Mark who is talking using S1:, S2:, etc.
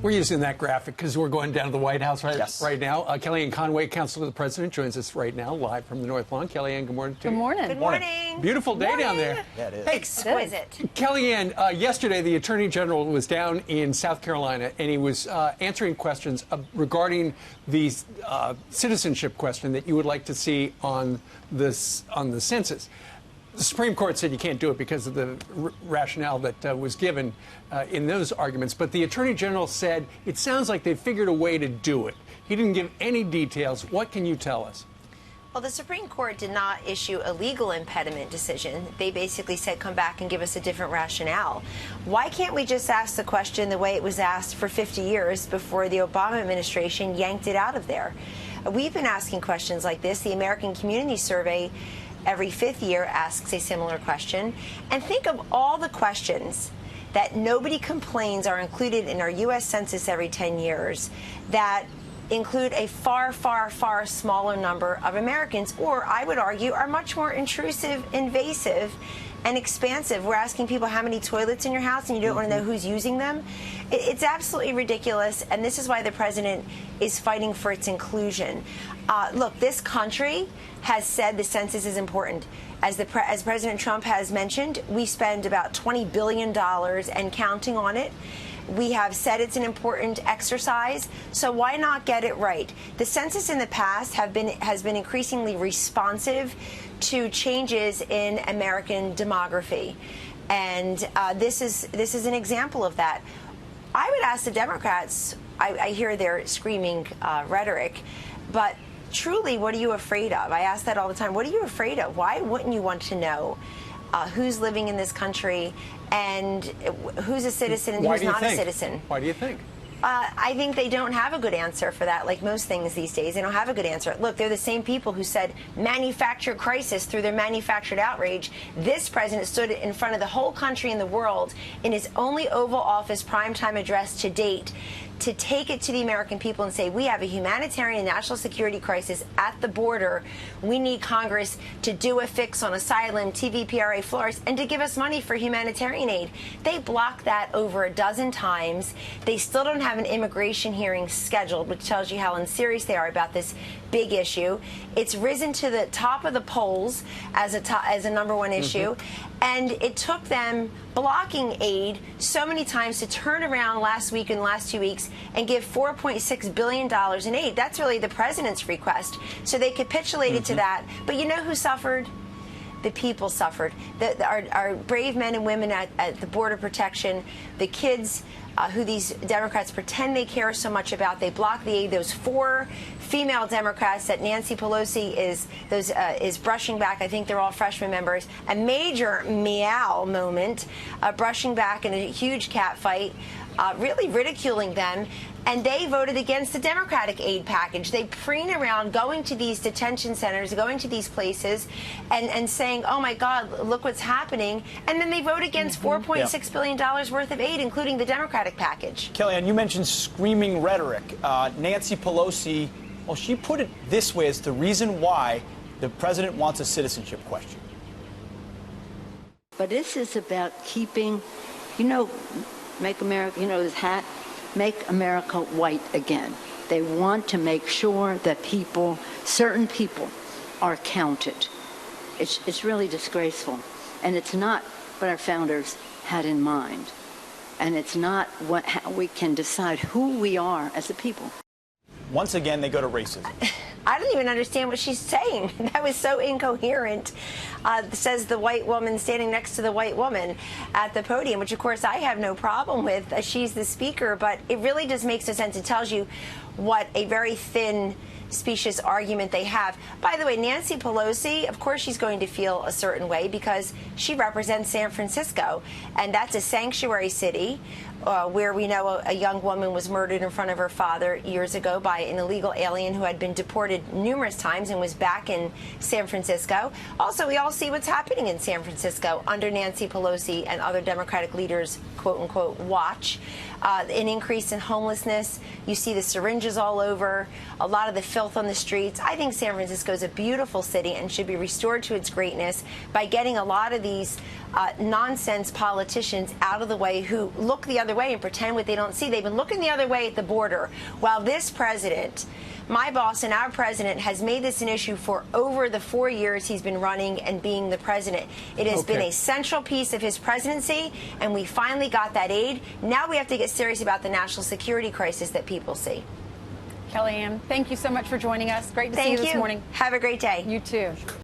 S1: We're using that graphic because we're going down to the White House right now. Kellyanne Conway, Counsel to the President, joins us right now, live from the North Lawn. Kellyanne, good morning to you.
S2: Good morning.
S3: Good morning.
S1: Beautiful day down there.
S3: Yeah, it is.
S1: Hey,
S3: exquisite.
S1: Kellyanne, yesterday the Attorney General was down in South Carolina, and he was answering questions regarding the citizenship question that you would like to see on the census. The Supreme Court said you can't do it because of the rationale that was given in those arguments. But the Attorney General said it sounds like they figured a way to do it. He didn't give any details. What can you tell us?
S3: Well, the Supreme Court did not issue a legal impediment decision. They basically said come back and give us a different rationale. Why can't we just ask the question the way it was asked for 50 years before the Obama administration yanked it out of there? We've been asking questions like this. The American Community Survey every fifth year asks a similar question. And think of all the questions that nobody complains are included in our U.S. Census every 10 years that include a far, far, far smaller number of Americans, or I would argue are much more intrusive, invasive, and expansive. We're asking people how many toilets in your house and you don't want to know who's using them. It's absolutely ridiculous, and this is why the president is fighting for its inclusion. Look, this country has said the census is important. As President Trump has mentioned, we spend about $20 billion and counting on it. We have said it's an important exercise, so why not get it right? The census in the past has been increasingly responsive to changes in American demography, and this is an example of that. I would ask the Democrats, I hear their screaming rhetoric, but truly, what are you afraid of? I ask that all the time. What are you afraid of? Why wouldn't you want to know who's living in this country and who's a citizen and who's not a citizen?
S1: Why do you think?
S3: I think they don't have a good answer for that, like most things these days. They don't have a good answer. Look, they're the same people who said manufactured crisis through their manufactured outrage. This president stood in front of the whole country and the world in his only Oval Office primetime address to date to take it to the American people and say, we have a humanitarian national security crisis at the border. We need Congress to do a fix on asylum, TVPRA floors, and to give us money for humanitarian aid. They blocked that over a dozen times. They still don't have an immigration hearing scheduled, which tells you how unserious they are about this big issue. It's risen to the top of the polls as a number one issue. And it took them blocking aid so many times to turn around last week and the last 2 weeks and give $4.6 billion in aid. That's really the president's request. So they capitulated to that. But you know who suffered? The people suffered. Our brave men and women at the border protection, the kids who these Democrats pretend they care so much about. They block the aid. Those 4 female Democrats that Nancy Pelosi is brushing back. I think they're all freshman members. A major meow moment, brushing back in a huge cat fight, really ridiculing them. And they voted against the Democratic aid package. They preen around going to these detention centers, going to these places, and saying, oh, my God, look what's happening. And then they vote against $4.6 billion worth of aid, including the Democratic package.
S4: Kellyanne, you mentioned screaming rhetoric. Nancy Pelosi, well, she put it this way as the reason why the president wants a citizenship question.
S2: But this is about keeping, make America, this hat, make America white again. They want to make sure that certain people are counted. It's really disgraceful. And it's not what our founders had in mind. And it's not how we can decide who we are as a people.
S4: Once again, they go to racism.
S3: I don't even understand what she's saying. That was so incoherent, says the white woman standing next to the white woman at the podium, which, of course, I have no problem with. She's the speaker, but it really just makes no sense. It tells you what a very thin, specious argument they have. By the way, Nancy Pelosi, of course she's going to feel a certain way because she represents San Francisco, and that's a sanctuary city where we know a young woman was murdered in front of her father years ago by an illegal alien who had been deported numerous times and was back in San Francisco. Also, we all see what's happening in San Francisco under Nancy Pelosi and other Democratic leaders, quote-unquote, watch. An increase in homelessness. You see the syringes all over, a lot of the filth on the streets. I think San Francisco is a beautiful city and should be restored to its greatness by getting a lot of these nonsense politicians out of the way who look the other other way and pretend what they don't see. They've been looking the other way at the border, while this president, my boss and our president, has made this an issue for over the 4 years he's been running and being the president. It has been a central piece of his presidency, and we finally got that aid. Now we have to get serious about the national security crisis that people see.
S5: Kellyanne, thank you so much for joining us. Great to see you this morning.
S3: Have a great day.
S5: You too.